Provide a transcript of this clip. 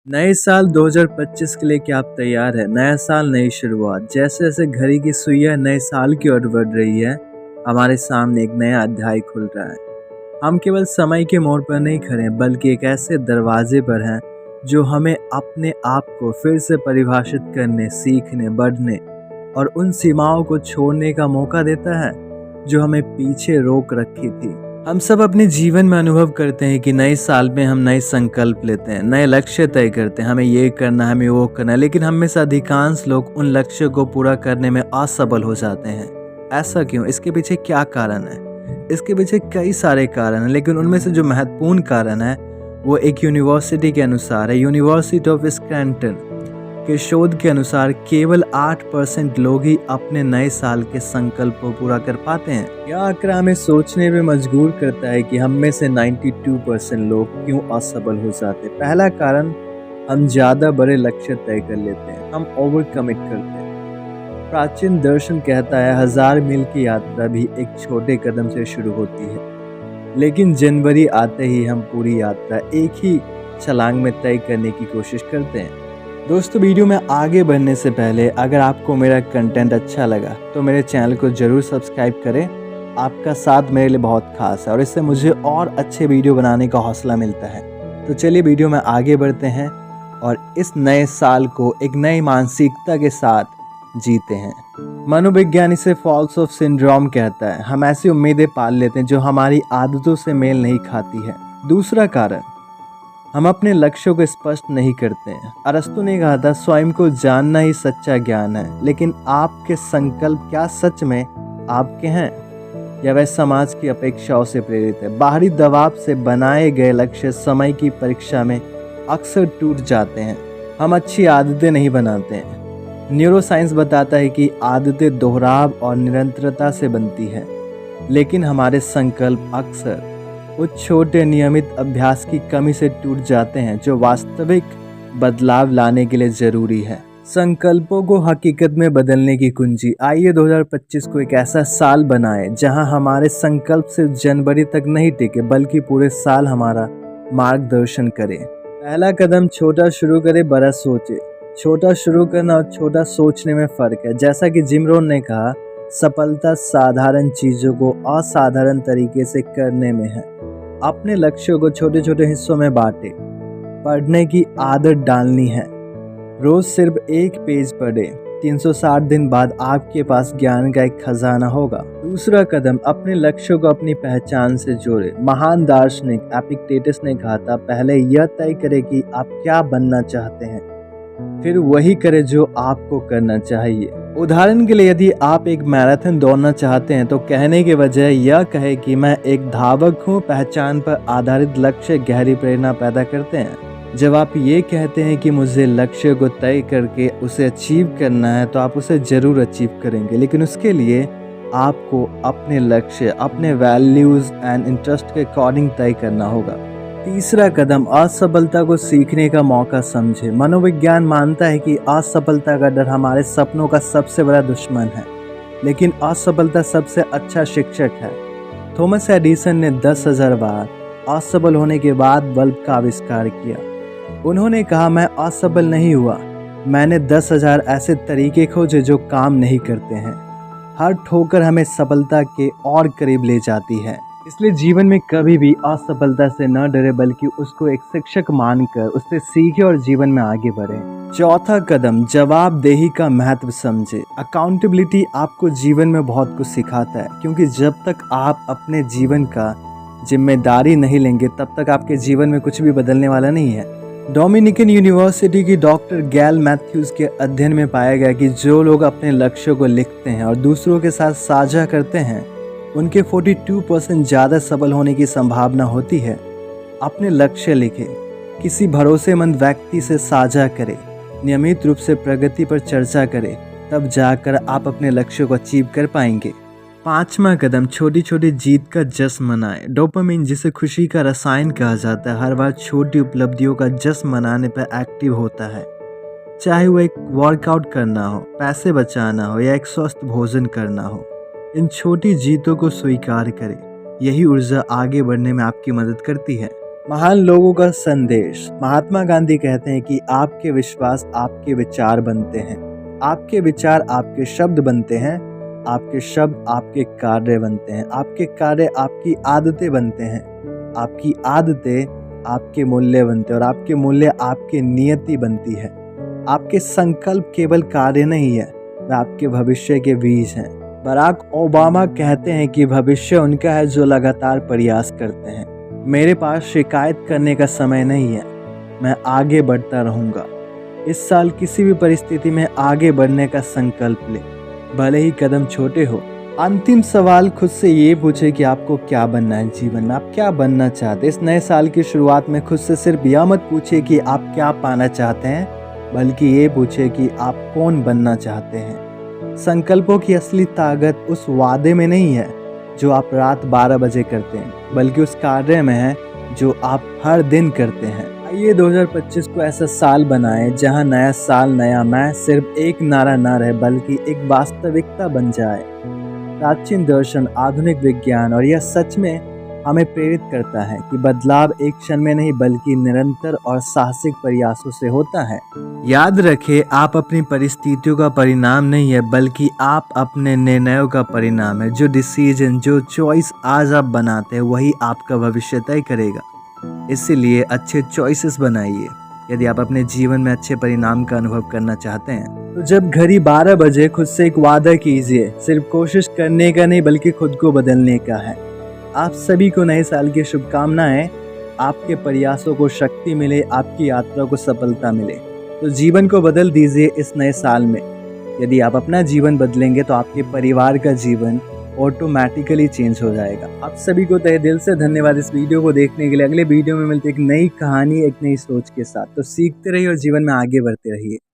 नए साल 2025 के लिए क्या आप तैयार हैं? नया साल, नई शुरुआत। जैसे जैसे घड़ी की सुइयां नए साल की ओर बढ़ रही है, हमारे सामने एक नया अध्याय खुल रहा है। हम केवल समय के मोड़ पर नहीं खड़े हैं, बल्कि एक ऐसे दरवाजे पर हैं जो हमें अपने आप को फिर से परिभाषित करने, सीखने, बढ़ने और उन सीमाओं को छोड़ने का मौका देता है जो हमें पीछे रोक रखी थी। हम सब अपने जीवन में अनुभव करते हैं कि नए साल में हम नए संकल्प लेते हैं, नए लक्ष्य तय करते हैं, हमें ये करना है, हमें वो करना है, लेकिन हम में से अधिकांश लोग उन लक्ष्यों को पूरा करने में असफल हो जाते हैं। ऐसा क्यों? इसके पीछे क्या कारण है? इसके पीछे कई सारे कारण हैं, लेकिन उनमें से जो महत्वपूर्ण कारण है वो एक यूनिवर्सिटी के अनुसार है। यूनिवर्सिटी ऑफ स्क्रैटन के शोध के अनुसार केवल 8% लोग ही अपने नए साल के संकल्प को पूरा कर पाते हैं। यह आंकड़ा हमें सोचने पे मजबूर करता है कि हम में से 92% लोग क्यों असफल हो जाते हैं। पहला कारण, हम ज्यादा बड़े लक्ष्य तय कर लेते हैं, हम ओवर कमिट करते हैं। प्राचीन दर्शन कहता है 1000 मील की यात्रा भी एक छोटे कदम से शुरू होती है, लेकिन जनवरी आते ही हम पूरी यात्रा एक ही छलांग में तय करने की कोशिश करते हैं। दोस्तों, वीडियो में आगे बढ़ने से पहले अगर आपको मेरा कंटेंट अच्छा लगा तो मेरे चैनल को ज़रूर सब्सक्राइब करें। आपका साथ मेरे लिए बहुत खास है और इससे मुझे और अच्छे वीडियो बनाने का हौसला मिलता है। तो चलिए वीडियो में आगे बढ़ते हैं और इस नए साल को एक नई मानसिकता के साथ जीते हैं। मनोविज्ञान इसे फॉल्स ऑफ सिंड्रोम कहता है। हम ऐसी उम्मीदें पाल लेते हैं जो हमारी आदतों से मेल नहीं खाती है। दूसरा कारण, हम अपने लक्ष्यों को स्पष्ट नहीं करते हैं। अरस्तु ने कहा था, स्वयं को जानना ही सच्चा ज्ञान है। लेकिन आपके संकल्प क्या सच में आपके हैं या वह समाज की अपेक्षाओं से प्रेरित है? बाहरी दबाव से बनाए गए लक्ष्य समय की परीक्षा में अक्सर टूट जाते हैं। हम अच्छी आदतें नहीं बनाते हैं। न्यूरोसाइंस बताता है कि आदतें दोहराव और निरंतरता से बनती है, लेकिन हमारे संकल्प अक्सर उस छोटे नियमित अभ्यास की कमी से टूट जाते हैं जो वास्तविक बदलाव लाने के लिए जरूरी है। संकल्पों को हकीकत में बदलने की कुंजी। आइए 2025 को एक ऐसा साल बनाएं जहां हमारे संकल्प सिर्फ जनवरी तक नहीं टिके, बल्कि पूरे साल हमारा मार्गदर्शन करें। पहला कदम, छोटा शुरू करें, बड़ा सोचे। छोटा शुरू करना और छोटा सोचने में फर्क है। जैसा कि जिम रोहन ने कहा, सफलता साधारण चीजों को असाधारण तरीके से करने में है। अपने लक्ष्यों को छोटे छोटे हिस्सों में बांटे। पढ़ने की आदत डालनी है। रोज सिर्फ एक पेज पढ़े। 360 दिन बाद आपके पास ज्ञान का एक खजाना होगा। दूसरा कदम, अपने लक्ष्यों को अपनी पहचान से जोड़े। महान दार्शनिक एपिक्टेटस ने कहा था, पहले यह तय करें कि आप क्या बनना चाहते हैं, फिर वही करें जो आपको करना चाहिए। उदाहरण के लिए, यदि आप एक मैराथन दौड़ना चाहते हैं तो कहने के बजाय यह कहे कि मैं एक धावक हूँ। पहचान पर आधारित लक्ष्य गहरी प्रेरणा पैदा करते हैं। जब आप ये कहते हैं कि मुझे लक्ष्य को तय करके उसे अचीव करना है, तो आप उसे जरूर अचीव करेंगे, लेकिन उसके लिए आपको अपने लक्ष्य, अपने वैल्यूज एंड इंटरेस्ट के अकॉर्डिंग तय करना होगा। तीसरा कदम, असफलता को सीखने का मौका समझे। मनोविज्ञान मानता है कि असफलता का डर हमारे सपनों का सबसे बड़ा दुश्मन है, लेकिन असफलता सबसे अच्छा शिक्षक है। थॉमस एडिसन ने 10,000 बार असफल होने के बाद बल्ब का आविष्कार किया। उन्होंने कहा, मैं असफल नहीं हुआ, मैंने 10,000 ऐसे तरीके खोजे जो काम नहीं करते हैं। हर ठोकर हमें सफलता के और करीब ले जाती है। इसलिए जीवन में कभी भी असफलता से न डरे, बल्कि उसको एक शिक्षक मानकर उससे सीखे और जीवन में आगे बढ़े। चौथा कदम, जवाबदेही का महत्व समझे। अकाउंटेबिलिटी आपको जीवन में बहुत कुछ सिखाता है, क्योंकि जब तक आप अपने जीवन का जिम्मेदारी नहीं लेंगे, तब तक आपके जीवन में कुछ भी बदलने वाला नहीं है। डोमिनिकन यूनिवर्सिटी की डॉक्टर गैल मैथ्यूज के अध्ययन में पाया गया कि जो लोग अपने लक्ष्यों को लिखते हैं और दूसरों के साथ साझा करते हैं, उनके 42% ज़्यादा सफल होने की संभावना होती है। अपने लक्ष्य लिखें, किसी भरोसेमंद व्यक्ति से साझा करें, नियमित रूप से प्रगति पर चर्चा करें, तब जाकर आप अपने लक्ष्य को अचीव कर पाएंगे। पांचवा कदम, छोटी छोटी जीत का जश्न मनाएं। डोपामिन, जिसे खुशी का रसायन कहा जाता है, हर बार छोटी उपलब्धियों का जश्न मनाने पर एक्टिव होता है। चाहे वो एक वर्कआउट करना हो, पैसे बचाना हो या एक स्वस्थ भोजन करना हो, इन छोटी जीतों को स्वीकार करें। यही ऊर्जा आगे बढ़ने में आपकी मदद करती है। महान लोगों का संदेश। महात्मा गांधी कहते हैं कि आपके विश्वास आपके विचार बनते हैं, आपके विचार आपके शब्द बनते हैं, आपके शब्द आपके कार्य बनते हैं, आपके कार्य आपकी आदतें बनते हैं, आपकी आदतें आपके मूल्य बनते हैं और आपके मूल्य आपकी नियति बनती है। आपके संकल्प केवल कार्य नहीं है, वे आपके भविष्य के बीज हैं। बराक ओबामा कहते हैं कि भविष्य उनका है जो लगातार प्रयास करते हैं। मेरे पास शिकायत करने का समय नहीं है, मैं आगे बढ़ता रहूंगा। इस साल किसी भी परिस्थिति में आगे बढ़ने का संकल्प ले, भले ही कदम छोटे हो। अंतिम सवाल खुद से ये पूछे कि आपको क्या बनना है जीवन में, आप क्या बनना चाहते हैं। इस नए साल की शुरुआत में खुद से सिर्फ यह मत पूछे कि आप क्या पाना चाहते हैं, बल्कि ये पूछे कि आप कौन बनना चाहते हैं। संकल्पों की असली ताकत उस वादे में नहीं है जो आप रात 12 बजे करते हैं, बल्कि उस कार्य में है जो आप हर दिन करते हैं। आइए 2025 को ऐसा साल बनाएं जहां नया साल नया मैं सिर्फ एक नारा ना रहे, बल्कि एक वास्तविकता बन जाए। प्राचीन दर्शन, आधुनिक विज्ञान और यह सच में हमें प्रेरित करता है कि बदलाव एक क्षण में नहीं बल्कि निरंतर और साहसिक प्रयासों से होता है। याद रखें, आप अपनी परिस्थितियों का परिणाम नहीं है, बल्कि आप अपने निर्णयों का परिणाम है। जो डिसीजन, जो चॉइस आज आप बनाते हैं वही आपका भविष्य तय करेगा। इसीलिए अच्छे चॉइसेस बनाइए यदि आप अपने जीवन में अच्छे परिणाम का अनुभव करना चाहते हैं। तो जब घड़ी 12 बजे खुद से एक वादा कीजिए, सिर्फ कोशिश करने का नहीं बल्कि खुद को बदलने का है। आप सभी को नए साल की शुभकामनाएं। आपके प्रयासों को शक्ति मिले, आपकी यात्रा को सफलता मिले। तो जीवन को बदल दीजिए इस नए साल में। यदि आप अपना जीवन बदलेंगे तो आपके परिवार का जीवन ऑटोमेटिकली चेंज हो जाएगा। आप सभी को तहे दिल से धन्यवाद इस वीडियो को देखने के लिए। अगले वीडियो में मिलते एक नई कहानी, एक नई सोच के साथ। तो सीखते रहिए और जीवन में आगे बढ़ते रहिए।